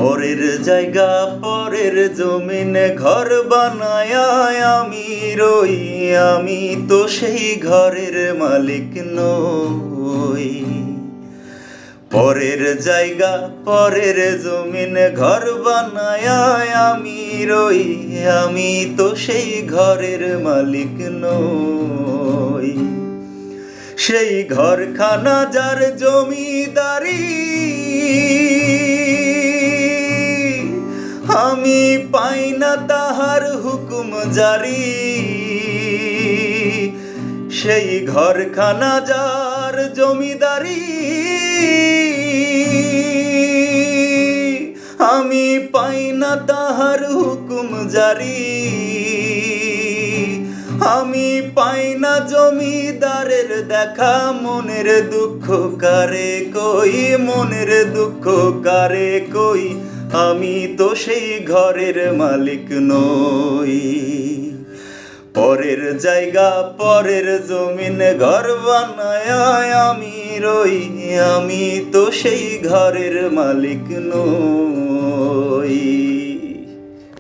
পরের জায়গা পরের জমিনে ঘর বানায় আমি রই, আমি তো সেই ঘরের মালিক নই। পরের জায়গা পরের জমিনে ঘর বানায় আমি রই, আমি তো সেই ঘরের মালিক নই। সেই ঘরখানা যার জমিদারি আমি পাই না তাহার হুকুম জারি। সেই ঘরখানা যার জমিদারি আমি পাই না তাহার হুকুম জারি। আমি পাই না জমিদারের দেখা, মনের দুঃখ কারে কই, মনের দুঃখ কারে কই, আমি তো সেই ঘরের মালিক নই। পরের জায়গা পরের জমিনে ঘর বানায় আমি রই, আমি তো সেই ঘরের মালিক নই।